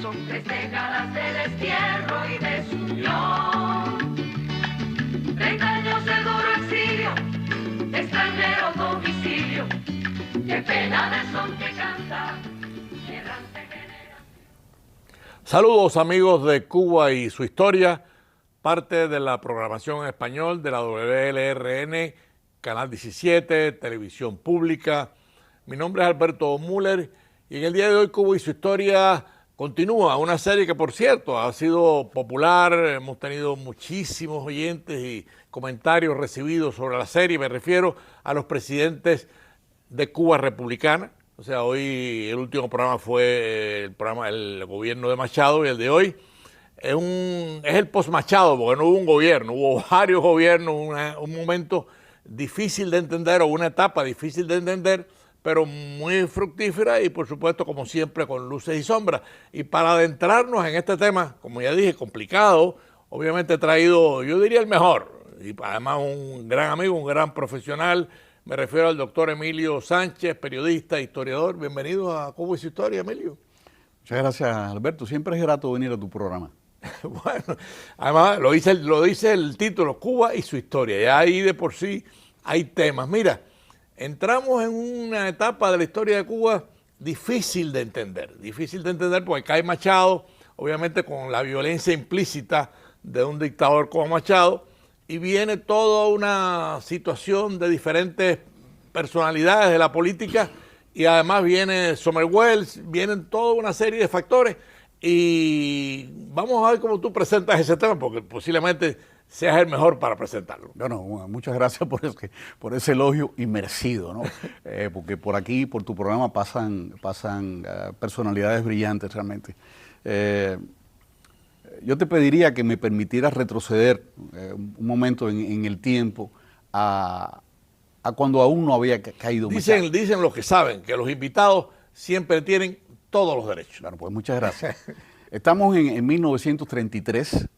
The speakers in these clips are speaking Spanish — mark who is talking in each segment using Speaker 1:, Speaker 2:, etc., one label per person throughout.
Speaker 1: Son 3 décadas de destierro y desunión. 30 años de duro exilio, extranjero domicilio. Qué pena de son que canta.
Speaker 2: Saludos amigos de Cuba y su historia, parte de la programación en español de la WLRN, Canal 17, Televisión Pública. Mi nombre es Alberto Müller y en el día de hoy Cuba y su historia continúa, una serie que por cierto ha sido popular, hemos tenido muchísimos oyentes y comentarios recibidos sobre la serie. Me refiero a los presidentes de Cuba republicana. O sea, hoy el último programa fue el programa del gobierno de Machado y el de hoy es el post-Machado, porque no hubo un gobierno, hubo varios gobiernos, un momento difícil de entender o una etapa difícil de entender, pero muy fructífera y por supuesto, como siempre, con luces y sombras. Y para adentrarnos en este tema, como ya dije, complicado, obviamente he traído, yo diría el mejor, y además un gran amigo, un gran profesional. Me refiero al doctor Emilio Sánchez, periodista, historiador. Bienvenido a Cuba y su historia, Emilio.
Speaker 3: Muchas gracias, Alberto. Siempre es grato venir a tu programa.
Speaker 2: Bueno, además lo dice el título, Cuba y su historia. Ya ahí de por sí hay temas. Mira, entramos en una etapa de la historia de Cuba difícil de entender porque cae Machado, obviamente con la violencia implícita de un dictador como Machado, y viene toda una situación de diferentes personalidades de la política y además viene Summer Wells, vienen toda una serie de factores y vamos a ver cómo tú presentas ese tema porque posiblemente seas el mejor para presentarlo.
Speaker 3: Bueno, muchas gracias por ese elogio inmerecido, ¿no? Porque por aquí, por tu programa, pasan personalidades brillantes realmente. Yo te pediría que me permitieras retroceder un momento en el tiempo a cuando aún no había caído Machado.
Speaker 2: Dicen los que saben que los invitados siempre tienen todos los derechos.
Speaker 3: Bueno, pues muchas gracias. Estamos en 1933,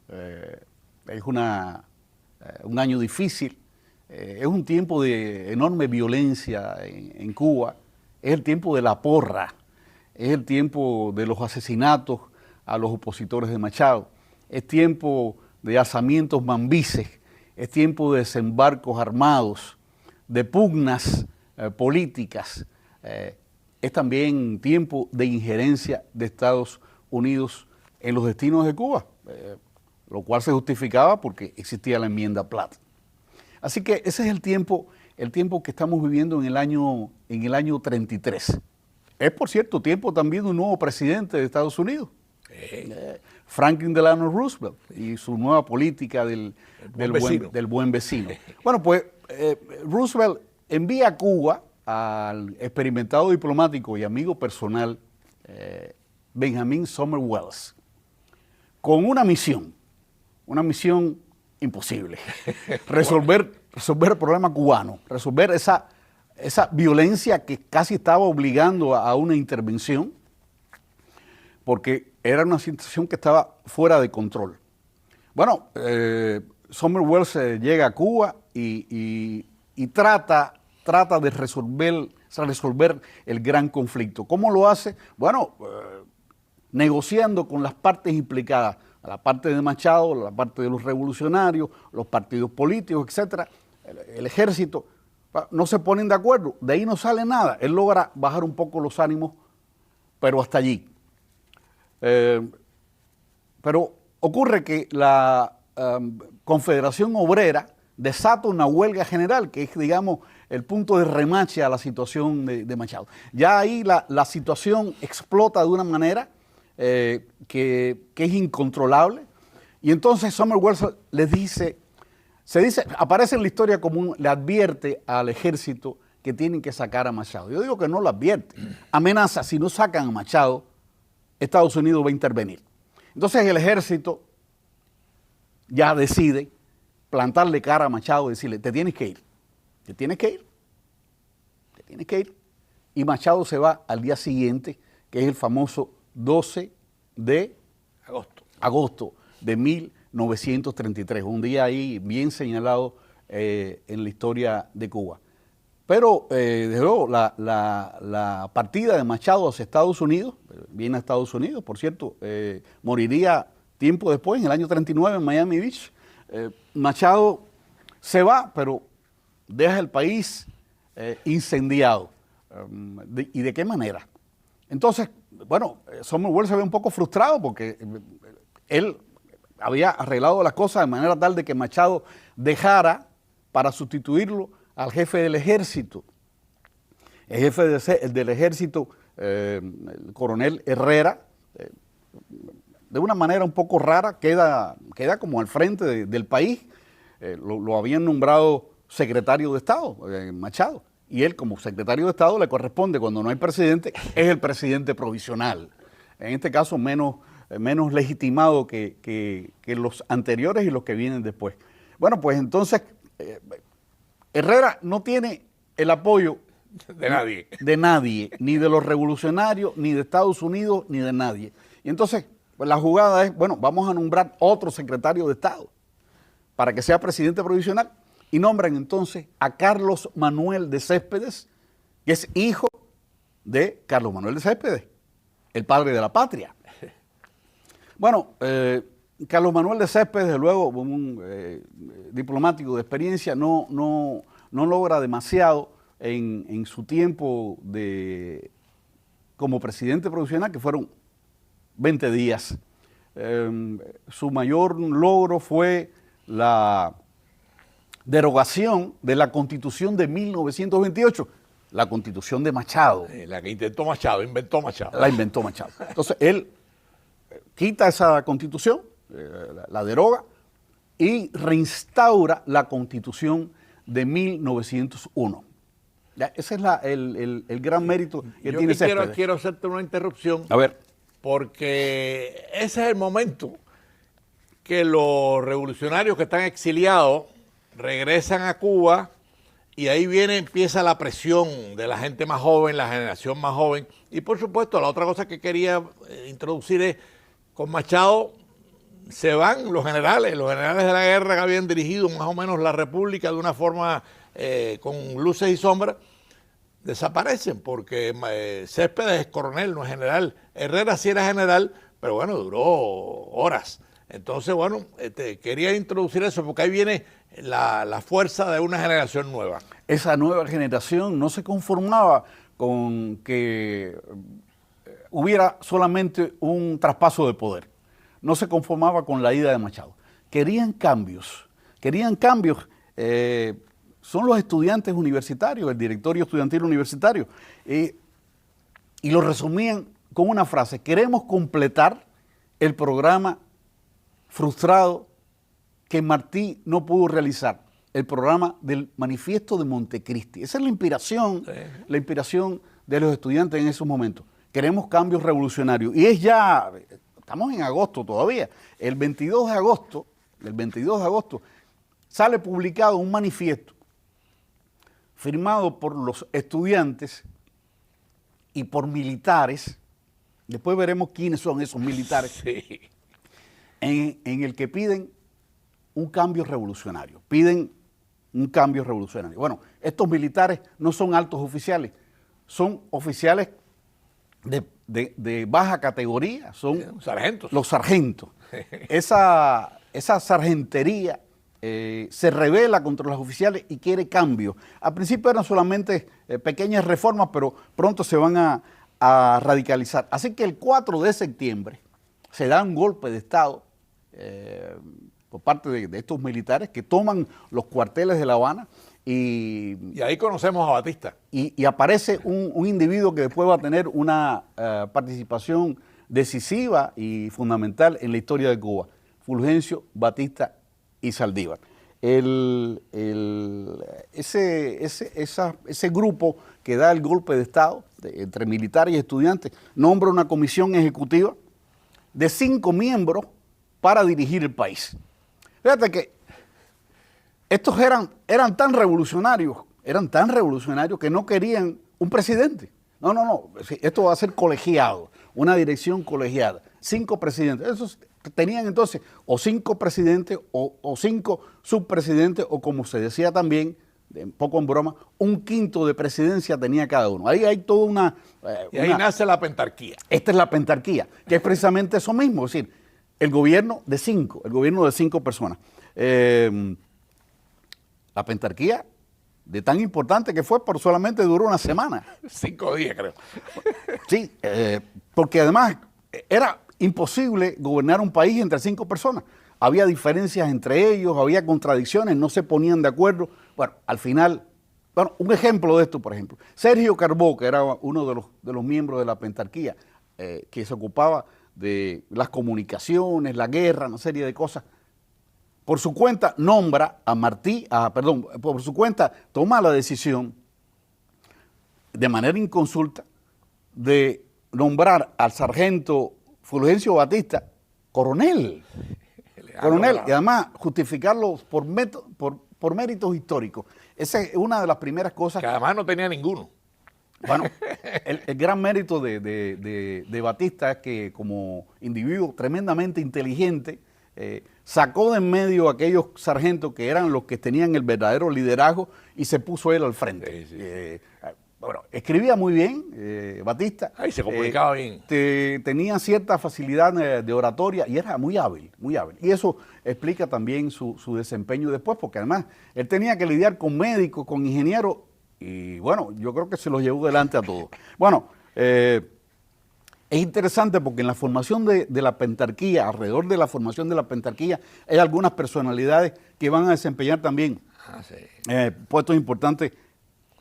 Speaker 3: es un año difícil, es un tiempo de enorme violencia en Cuba, es el tiempo de la porra, es el tiempo de los asesinatos a los opositores de Machado, es tiempo de alzamientos mambises, es tiempo de desembarcos armados, de pugnas políticas, es también tiempo de injerencia de Estados Unidos en los destinos de Cuba, lo cual se justificaba porque existía la enmienda Platt. Así que ese es el tiempo que estamos viviendo en el año 33. Es, por cierto, tiempo también de un nuevo presidente de Estados Unidos. Franklin Delano Roosevelt y su nueva política del buen vecino. Bueno, pues Roosevelt envía a Cuba al experimentado diplomático y amigo personal Benjamin Summer Wells con una misión imposible, resolver el problema cubano, resolver esa violencia que casi estaba obligando a una intervención, porque era una situación que estaba fuera de control. Bueno, Summer Wells llega a Cuba y trata de resolver el gran conflicto. ¿Cómo lo hace? Bueno, negociando con las partes implicadas, la parte de Machado, la parte de los revolucionarios, los partidos políticos, etcétera, el ejército, no se ponen de acuerdo, de ahí no sale nada. Él logra bajar un poco los ánimos, pero hasta allí. Pero ocurre que la Confederación Obrera desata una huelga general, que es, digamos, el punto de remache a la situación de Machado. Ya ahí la situación explota de una manera que es incontrolable, y entonces Summer Wells aparece en la historia común, le advierte al ejército que tienen que sacar a Machado. Yo digo que no lo advierte, amenaza, si no sacan a Machado, Estados Unidos va a intervenir. Entonces el ejército ya decide plantarle cara a Machado y decirle, te tienes que ir, te tienes que ir, te tienes que ir. Y Machado se va al día siguiente, que es el famoso 12 de agosto de 1933, un día ahí bien señalado en la historia de Cuba. Pero, desde luego, la partida de Machado hacia Estados Unidos, viene a Estados Unidos, por cierto, moriría tiempo después, en el año 39, en Miami Beach. Machado se va, pero deja el país incendiado. ¿Y de qué manera? Entonces, bueno, Somerville se ve un poco frustrado porque él había arreglado las cosas de manera tal de que Machado dejara para sustituirlo al jefe del ejército. El jefe del ejército, el coronel Herrera, de una manera un poco rara, queda como al frente del país. Lo habían nombrado secretario de Estado, Machado. Y él, como secretario de Estado, le corresponde, cuando no hay presidente, es el presidente provisional. En este caso, menos legitimado que los anteriores y los que vienen después. Bueno, pues entonces, Herrera no tiene el apoyo de nadie, ni de los revolucionarios, ni de Estados Unidos, ni de nadie. Y entonces, pues la jugada es, bueno, vamos a nombrar otro secretario de Estado para que sea presidente provisional. Y nombran entonces a Carlos Manuel de Céspedes, que es hijo de Carlos Manuel de Céspedes, el padre de la patria. Bueno, Carlos Manuel de Céspedes, desde luego, un diplomático de experiencia, no logra demasiado en su tiempo como presidente provisional, que fueron 20 días. Su mayor logro fue la derogación de la Constitución de 1928, la Constitución de Machado.
Speaker 2: La que intentó Machado, inventó Machado.
Speaker 3: La inventó Machado. Entonces, él quita esa Constitución, la deroga, y reinstaura la Constitución de 1901. Ya, ese es el gran mérito que tiene Céspedes.
Speaker 2: Quiero hacerte una interrupción.
Speaker 3: A ver.
Speaker 2: Porque ese es el momento que los revolucionarios que están exiliados regresan a Cuba y ahí empieza la presión de la gente más joven, la generación más joven. Y por supuesto, la otra cosa que quería introducir es, con Machado se van los generales de la guerra que habían dirigido más o menos la República de una forma con luces y sombras, desaparecen porque Céspedes es coronel, no es general. Herrera sí era general, pero bueno, duró horas. Entonces, bueno, quería introducir eso porque ahí viene la fuerza de una generación nueva.
Speaker 3: Esa nueva generación no se conformaba con que hubiera solamente un traspaso de poder. No se conformaba con la ida de Machado. Querían cambios. Son los estudiantes universitarios, el directorio estudiantil universitario. Y lo resumían con una frase: queremos completar el programa frustrado que Martí no pudo realizar, el programa del Manifiesto de Montecristi. Esa es la inspiración de los estudiantes en esos momentos. Queremos cambios revolucionarios. Y estamos en agosto todavía, el 22 de agosto sale publicado un manifiesto firmado por los estudiantes y por militares. Después veremos quiénes son esos militares.
Speaker 2: Sí.
Speaker 3: En el que piden un cambio revolucionario. Bueno, estos militares no son altos oficiales, son oficiales de baja categoría, son
Speaker 2: sargentos.
Speaker 3: Los sargentos. Esa sargentería se rebela contra los oficiales y quiere cambio. Al principio eran solamente pequeñas reformas, pero pronto se van a radicalizar. Así que el 4 de septiembre se da un golpe de Estado por parte de estos militares que toman los cuarteles de La Habana y
Speaker 2: ahí conocemos a Batista.
Speaker 3: Y aparece un individuo que después va a tener una participación decisiva y fundamental en la historia de Cuba: Fulgencio Batista y Saldívar. Ese grupo que da el golpe de Estado entre militares y estudiantes nombra una comisión ejecutiva de 5 miembros para dirigir el país. Fíjate que estos eran tan revolucionarios que no querían un presidente. No, esto va a ser colegiado, una dirección colegiada. 5 presidentes. Esos tenían entonces o 5 presidentes o 5 subpresidentes, o como se decía también, poco en broma, un quinto de presidencia tenía cada uno. Ahí hay toda una...
Speaker 2: y ahí nace la pentarquía.
Speaker 3: Esta es la pentarquía, que es precisamente eso mismo, es decir, el gobierno de 5 personas. La pentarquía, de tan importante que fue, pero solamente duró una semana.
Speaker 2: 5 días, creo.
Speaker 3: Sí, porque además era imposible gobernar un país entre 5 personas. Había diferencias entre ellos, había contradicciones, no se ponían de acuerdo. Bueno, al final, bueno, un ejemplo de esto, por ejemplo, Sergio Carbó, que era uno de los miembros de la pentarquía, que se ocupaba de las comunicaciones, la guerra, una serie de cosas, por su cuenta nombra a por su cuenta toma la decisión de manera inconsulta de nombrar al sargento Fulgencio Batista coronel. Coronel, y además justificarlo por méritos históricos. Esa es una de las primeras cosas.
Speaker 2: Que además no tenía ninguno.
Speaker 3: Bueno, el gran mérito de Batista es que como individuo tremendamente inteligente, sacó de en medio a aquellos sargentos que eran los que tenían el verdadero liderazgo y se puso él al frente.
Speaker 2: Sí, sí.
Speaker 3: Bueno, escribía muy bien, Batista.
Speaker 2: Ahí se comunicaba bien.
Speaker 3: Tenía cierta facilidad de oratoria y era muy hábil, muy hábil. Y eso explica también su desempeño después, porque además él tenía que lidiar con médicos, con ingenieros, y bueno, yo creo que se los llevó delante a todos. Bueno, es interesante porque en la formación de la pentarquía, alrededor de la formación de la pentarquía, hay algunas personalidades que van a desempeñar también puestos importantes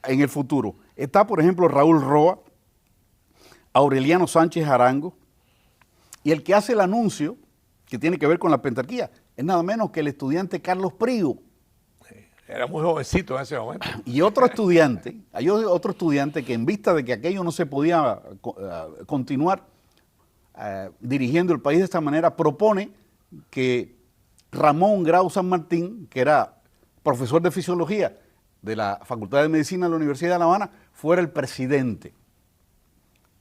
Speaker 3: en el futuro. Está, por ejemplo, Raúl Roa, Aureliano Sánchez Arango, y el que hace el anuncio, que tiene que ver con la pentarquía, es nada menos que el estudiante Carlos Prigo.
Speaker 2: Era muy jovencito en ese momento.
Speaker 3: Y otro estudiante, hay otro estudiante que en vista de que aquello no se podía continuar dirigiendo el país de esta manera, propone que Ramón Grau San Martín, que era profesor de fisiología de la Facultad de Medicina de la Universidad de La Habana, fuera el presidente.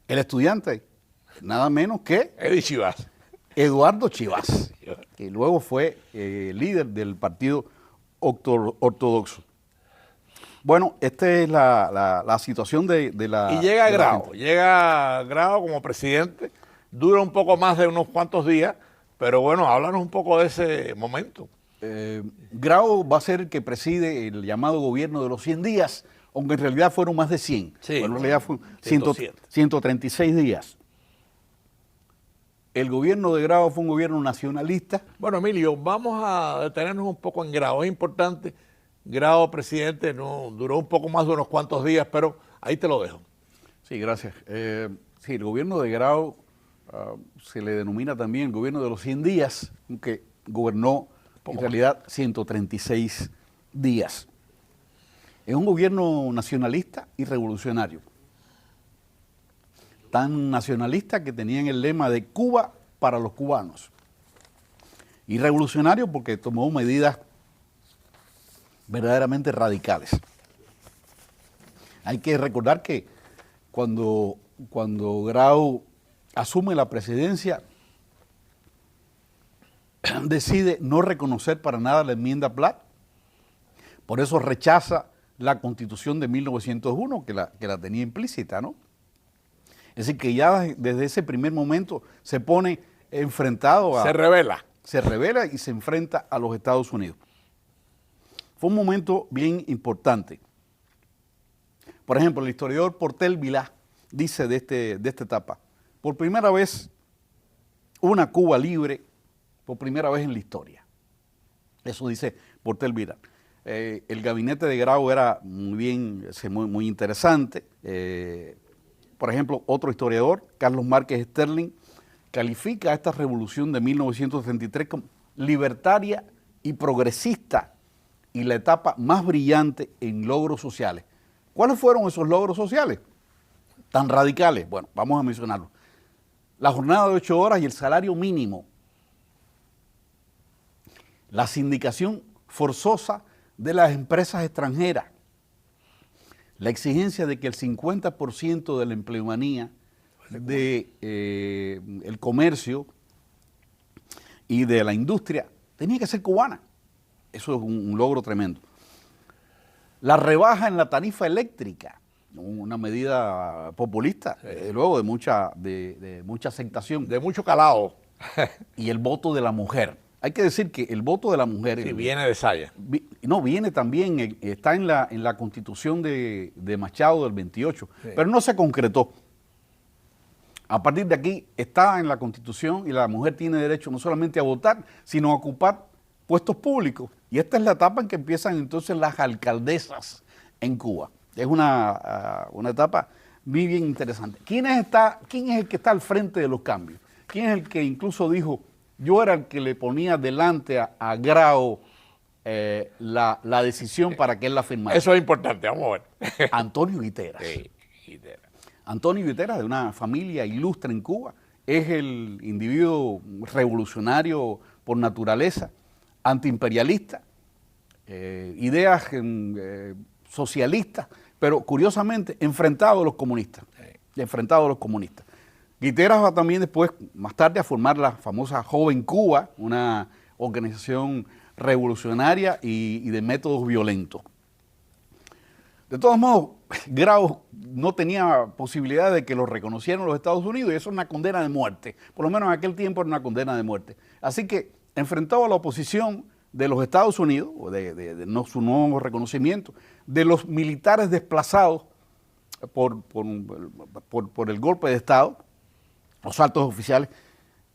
Speaker 3: El estudiante, nada menos que
Speaker 2: Eddie Chivas.
Speaker 3: Eduardo Chivas, que luego fue líder del Partido Ortodoxo. Bueno, esta es la situación de la...
Speaker 2: Y llega Grau como presidente, dura un poco más de unos cuantos días, pero bueno, háblanos un poco de ese momento.
Speaker 3: Grau va a ser el que preside el llamado gobierno de los 100 días, aunque en realidad fueron más de 100.
Speaker 2: Sí,
Speaker 3: bueno, en realidad fueron
Speaker 2: 107.
Speaker 3: 136 días. El gobierno de Grau fue un gobierno nacionalista.
Speaker 2: Bueno, Emilio, vamos a detenernos un poco en Grau. Es importante, Grau, presidente, no duró un poco más de unos cuantos días, pero ahí te lo dejo.
Speaker 3: Sí, gracias. Sí, el gobierno de Grau se le denomina también el gobierno de los 100 días, aunque gobernó en realidad 136 días. Es un gobierno nacionalista y revolucionario. Tan nacionalista que tenían el lema de Cuba para los cubanos. Y revolucionario porque tomó medidas verdaderamente radicales. Hay que recordar que cuando Grau asume la presidencia, decide no reconocer para nada la enmienda Platt, por eso rechaza la Constitución de 1901, que la tenía implícita, ¿no? Es decir, que ya desde ese primer momento se pone enfrentado a...
Speaker 2: Se revela.
Speaker 3: Se revela y se enfrenta a los Estados Unidos. Fue un momento bien importante. Por ejemplo, el historiador Portel Vilá dice de esta etapa: por primera vez, una Cuba libre, por primera vez en la historia. Eso dice Portel Vilá. El gabinete de Grau era muy interesante. Por ejemplo, otro historiador, Carlos Márquez Sterling, califica a esta revolución de 1933 como libertaria y progresista y la etapa más brillante en logros sociales. ¿Cuáles fueron esos logros sociales tan radicales? Bueno, vamos a mencionarlos. La jornada de 8 horas y el salario mínimo. La sindicación forzosa de las empresas extranjeras. La exigencia de que el 50% de la empleomanía del comercio y de la industria tenía que ser cubana. Eso es un logro tremendo. La rebaja en la tarifa eléctrica, una medida populista, luego de mucha aceptación.
Speaker 2: De mucho calado.
Speaker 3: Y el voto de la mujer. Hay que decir que el voto de la mujer...
Speaker 2: Sí, viene de Saya.
Speaker 3: No, viene también, está en la Constitución de Machado del 28, sí, pero no se concretó. A partir de aquí está en la Constitución y la mujer tiene derecho no solamente a votar, sino a ocupar puestos públicos. Y esta es la etapa en que empiezan entonces las alcaldesas en Cuba. Es una etapa muy bien interesante. ¿Quién es el que está al frente de los cambios? ¿Quién es el que incluso dijo, yo era el que le ponía delante a Grau la decisión para que él la firmara?
Speaker 2: Eso es importante, vamos a ver.
Speaker 3: Antonio Guiteras.
Speaker 2: Sí, Guiteras.
Speaker 3: Antonio Guiteras, de una familia ilustre en Cuba, es el individuo revolucionario por naturaleza, antiimperialista, ideas socialistas, pero curiosamente enfrentado a los comunistas. Enfrentado a los comunistas. Guiteras va también después, más tarde, a formar la famosa Joven Cuba, una organización revolucionaria y de métodos violentos. De todos modos, Grau no tenía posibilidad de que lo reconocieran los Estados Unidos y eso es una condena de muerte. Por lo menos en aquel tiempo era una condena de muerte. Así que enfrentó a la oposición de los Estados Unidos, de su nuevo reconocimiento, de los militares desplazados por el golpe de Estado, los altos oficiales,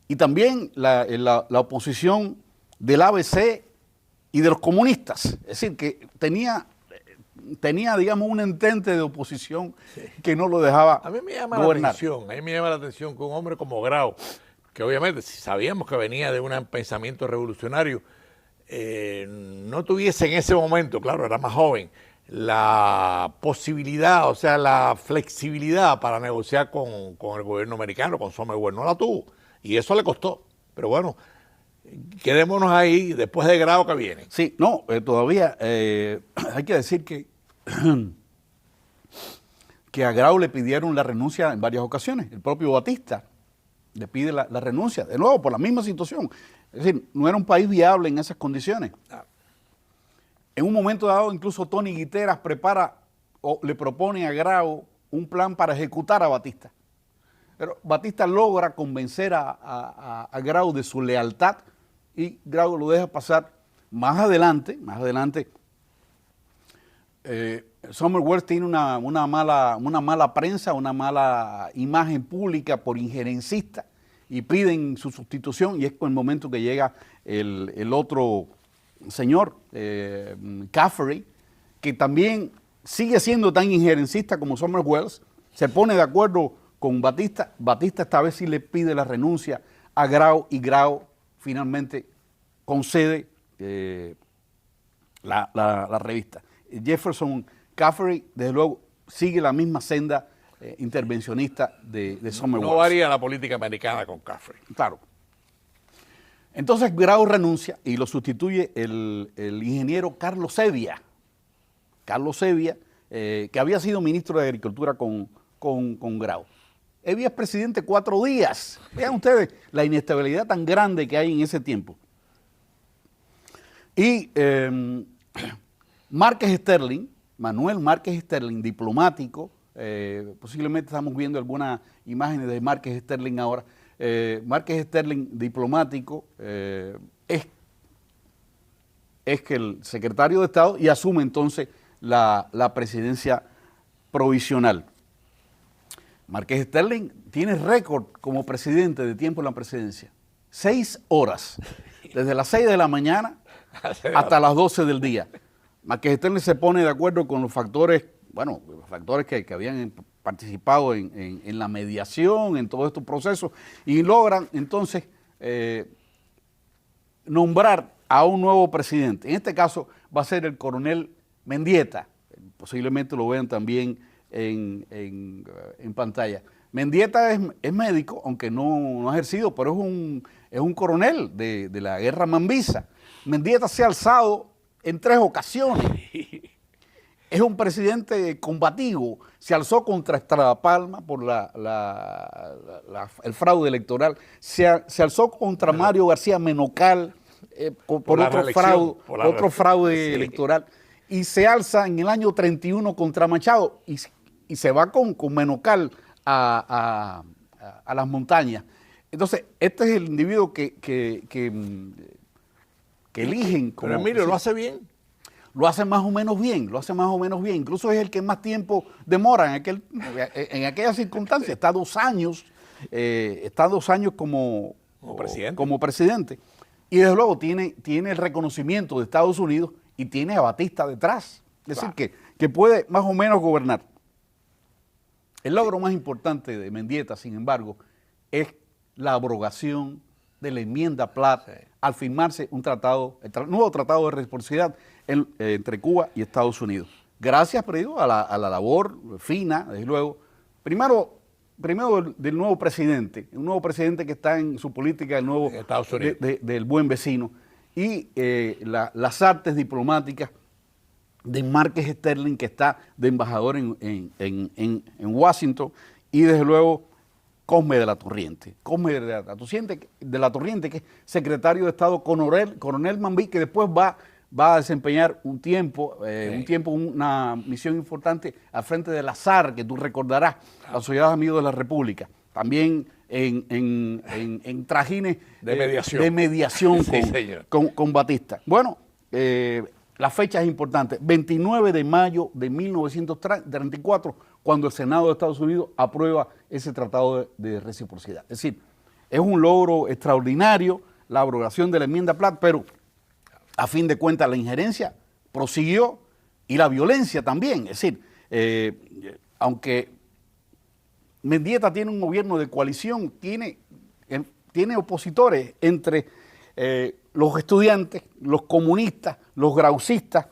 Speaker 3: y también la oposición del ABC y de los comunistas. Es decir, que tenía, digamos, un entente de oposición que no lo dejaba
Speaker 2: a mí me llama
Speaker 3: gobernar.
Speaker 2: A mí me llama la atención que un hombre como Grau, que obviamente si sabíamos que venía de un pensamiento revolucionario, no tuviese en ese momento, claro, era más joven, la posibilidad, o sea, la flexibilidad para negociar con el gobierno americano, con Summerwell, no la tuvo. Y eso le costó. Pero bueno, quedémonos ahí después de Grau que viene.
Speaker 3: Sí, no, todavía hay que decir que a Grau le pidieron la renuncia en varias ocasiones. El propio Batista le pide la renuncia, de nuevo, por la misma situación. Es decir, no era un país viable en esas condiciones. En un momento dado, incluso Tony Guiteras prepara o le propone a Grau un plan para ejecutar a Batista. Pero Batista logra convencer a Grau de su lealtad y Grau lo deja pasar. Más adelante, Summerwell tiene una mala prensa, una mala imagen pública por injerencista y piden su sustitución y es el momento que llega el otro señor, Caffery, que también sigue siendo tan injerencista como Summerwell, se pone de acuerdo con Batista. Batista esta vez sí le pide la renuncia a Grau y Grau finalmente concede la revista. Jefferson Caffery, desde luego, sigue la misma senda intervencionista de Summerwell.
Speaker 2: No varía la política americana con Caffery.
Speaker 3: Claro. Entonces Grau renuncia y lo sustituye el ingeniero Carlos Hevia. Carlos Hevia, que había sido ministro de Agricultura con Grau. Hevia es presidente 4 días. Vean ustedes la inestabilidad tan grande que hay en ese tiempo. Y Márquez Sterling, Manuel Márquez Sterling, diplomático, posiblemente estamos viendo algunas imágenes de Márquez Sterling ahora. Márquez Sterling, diplomático, es que el secretario de Estado y asume entonces la presidencia provisional. Márquez Sterling tiene récord como presidente de tiempo en la presidencia. 6 horas, desde las 6 de la mañana hasta las 12 del día. Márquez Sterling se pone de acuerdo con los factores, bueno, los factores que habían participado en la mediación, en todos estos procesos, y logran entonces nombrar a un nuevo presidente. En este caso va a ser el coronel Mendieta, posiblemente lo vean también en pantalla. Mendieta es médico, aunque no ha ejercido, pero es un coronel de la guerra mambisa. Mendieta se ha alzado en 3 ocasiones. Es un presidente combativo, se alzó contra Estrada Palma por el fraude electoral, se alzó contra Mario García Menocal por otro fraude electoral y se alza en el año 31 contra Machado y se va con Menocal a las montañas. Entonces, este es el individuo que eligen.
Speaker 2: Pero Emilio, ¿lo hace bien?
Speaker 3: Lo hace más o menos bien, Incluso es el que más tiempo demora en aquella circunstancia. Está 2 años, como presidente. Y desde luego tiene el reconocimiento de Estados Unidos y tiene a Batista detrás. Es decir, que puede más o menos gobernar. El logro más importante de Mendieta, sin embargo, es la abrogación de la enmienda Platt al firmarse un tratado, el nuevo tratado de reciprocidad entre Cuba y Estados Unidos. Gracias, a la labor fina, desde luego, primero del nuevo presidente, un nuevo presidente que está en su política
Speaker 2: Estados Unidos.
Speaker 3: del buen vecino, y las artes diplomáticas de Márquez Sterling, que está de embajador en Washington, y desde luego Cosme de la Torriente, que es secretario de Estado, coronel Mambí, que después va a desempeñar un tiempo, una misión importante al frente de la SAR, que tú recordarás, la Sociedad de Amigos de la República, también en trajines de mediación con Batista. Bueno, la fecha es importante, 29 de mayo de 1934, cuando el Senado de Estados Unidos aprueba ese tratado de reciprocidad. Es decir, es un logro extraordinario la abrogación de la enmienda Platt, pero a fin de cuentas la injerencia prosiguió y la violencia también. Es decir, aunque Mendieta tiene un gobierno de coalición, tiene opositores entre los estudiantes, los comunistas, los graucistas,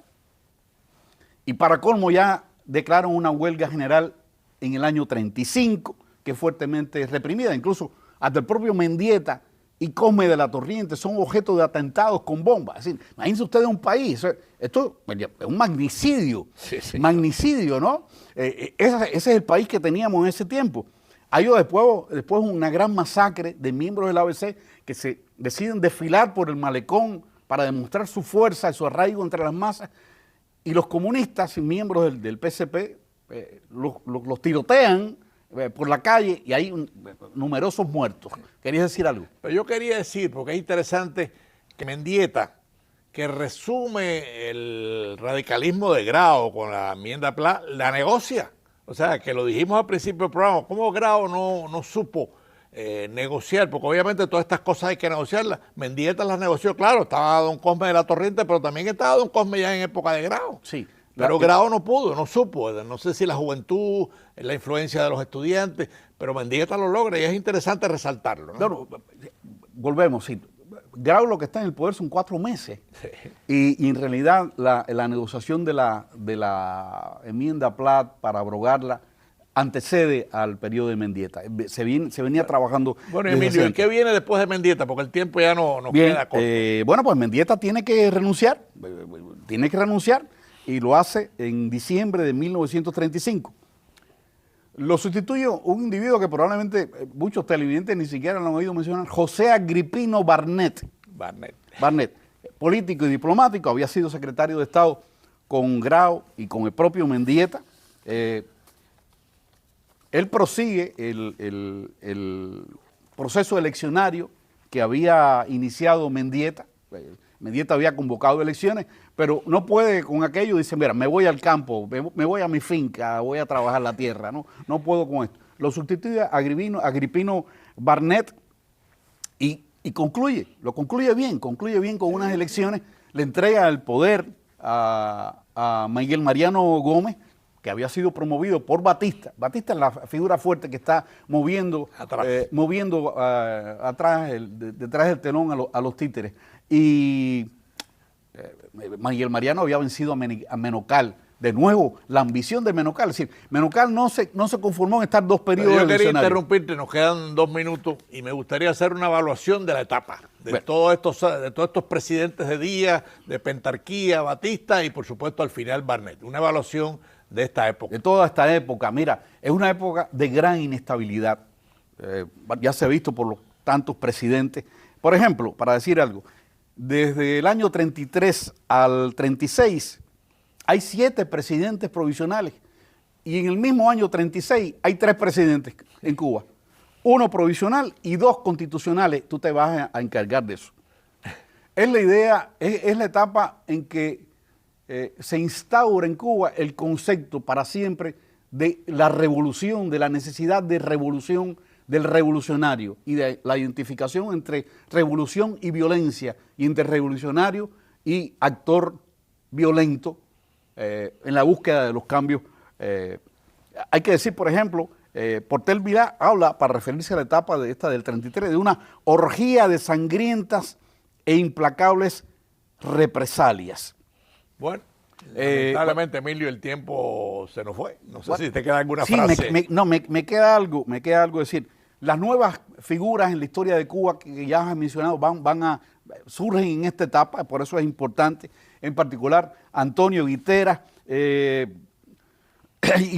Speaker 3: y para colmo ya declaran una huelga general en el año 35, que es fuertemente reprimida. Incluso hasta el propio Mendieta y Cosme de la Torriente son objeto de atentados con bombas. Es decir, imagínense ustedes un país, esto es un magnicidio, magnicidio, ¿no? Ese es el país que teníamos en ese tiempo. Hay después una gran masacre de miembros del ABC que se deciden desfilar por el malecón para demostrar su fuerza y su arraigo entre las masas, y los comunistas y miembros del PSP los tirotean por la calle y hay numerosos muertos. ¿Querías decir algo?
Speaker 2: Pero yo quería decir, porque es interesante que Mendieta, que resume el radicalismo de Grau con la enmienda Platt, la negocia. O sea, que lo dijimos al principio del programa, ¿cómo Grau no supo negociar? Porque obviamente todas estas cosas hay que negociarlas. Mendieta las negoció, claro, estaba don Cosme de la Torriente, pero también estaba don Cosme ya en época de Grau.
Speaker 3: Sí.
Speaker 2: Pero Grau no pudo, no supo, no sé si la juventud, la influencia de los estudiantes, pero Mendieta lo logra y es interesante resaltarlo, ¿no?
Speaker 3: Claro, volvemos, sí. Grau lo que está en el poder son 4 meses, sí. Y en realidad la negociación de la enmienda Platt para abrogarla antecede al periodo de Mendieta. Se venía trabajando.
Speaker 2: Bueno, Emilio, ¿y qué viene después de Mendieta? Porque el tiempo ya no queda corto.
Speaker 3: Bueno, pues Mendieta tiene que renunciar, y lo hace en diciembre de 1935. Lo sustituye un individuo que probablemente muchos televidentes ni siquiera lo han oído mencionar, José Agripino Barnett. Barnett, político y diplomático, había sido secretario de Estado con Grau y con el propio Mendieta. Él prosigue el proceso eleccionario que había iniciado Mendieta. Mendieta había convocado elecciones, pero no puede con aquello. Dice, mira, me voy al campo, me voy a mi finca, voy a trabajar la tierra, no puedo con esto. Lo sustituye Agripino Barnett y concluye bien con unas elecciones, le entrega el poder a Miguel Mariano Gómez, que había sido promovido por Batista. Batista es la figura fuerte que está moviendo atrás detrás del telón a los títeres. Y Miguel Mariano había vencido a Menocal. De nuevo, la ambición de Menocal. Es decir, Menocal no se conformó en estar 2 periodos.
Speaker 2: Yo quería interrumpirte, nos quedan 2 minutos y me gustaría hacer una evaluación de la etapa, de todos estos presidentes de Díaz, de Pentarquía, Batista y por supuesto al final Barnett. Una evaluación de esta época.
Speaker 3: De toda esta época. Mira, es una época de gran inestabilidad. Ya se ha visto por los tantos presidentes. Por ejemplo, para decir algo, desde el año 33 al 36 hay 7 presidentes provisionales y en el mismo año 36 hay 3 presidentes en Cuba. 1 provisional y 2 constitucionales. Tú te vas a encargar de eso. Es la idea, es la etapa en que se instaura en Cuba el concepto para siempre de la revolución, de la necesidad de revolución, del revolucionario y de la identificación entre revolución y violencia y entre revolucionario y actor violento en la búsqueda de los cambios. Hay que decir, por ejemplo, Portel Vilá habla, para referirse a la etapa de esta del 33, de una orgía de sangrientas e implacables represalias.
Speaker 2: Bueno, lamentablemente, Emilio, el tiempo se nos fue. No sé si te queda alguna frase.
Speaker 3: Me queda algo decir. Las nuevas figuras en la historia de Cuba que ya has mencionado surgen en esta etapa, por eso es importante, en particular Antonio Guitera, y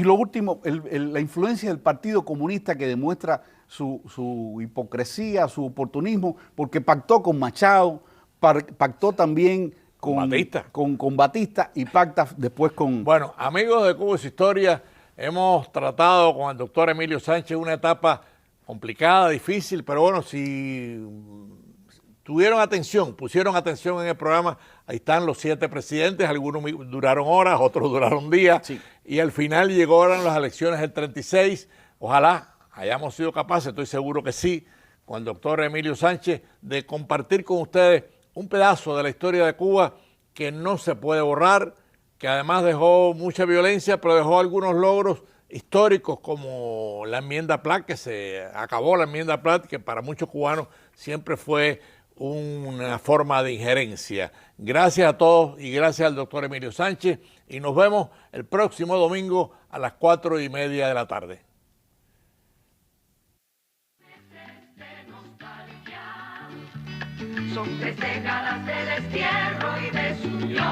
Speaker 3: lo último, la influencia del Partido Comunista, que demuestra su hipocresía, su oportunismo, porque pactó con Machado, pactó también con Batista y pacta después con...
Speaker 2: Bueno, amigos de Cuba y su historia, hemos tratado con el doctor Emilio Sánchez una etapa complicada, difícil, pero bueno, si pusieron atención en el programa, ahí están los 7 presidentes, algunos duraron horas, otros duraron días,
Speaker 3: sí.
Speaker 2: Y al final llegaron las elecciones del 36, ojalá hayamos sido capaces, estoy seguro que sí, con el doctor Emilio Sánchez, de compartir con ustedes un pedazo de la historia de Cuba que no se puede borrar, que además dejó mucha violencia, pero dejó algunos logros históricos como la enmienda Platt, que se acabó la enmienda Platt, que para muchos cubanos siempre fue una forma de injerencia. Gracias a todos y gracias al doctor Emilio Sánchez, y nos vemos el próximo domingo a las 4:30 de la tarde.
Speaker 1: Son 3 décadas de destierro y desunión.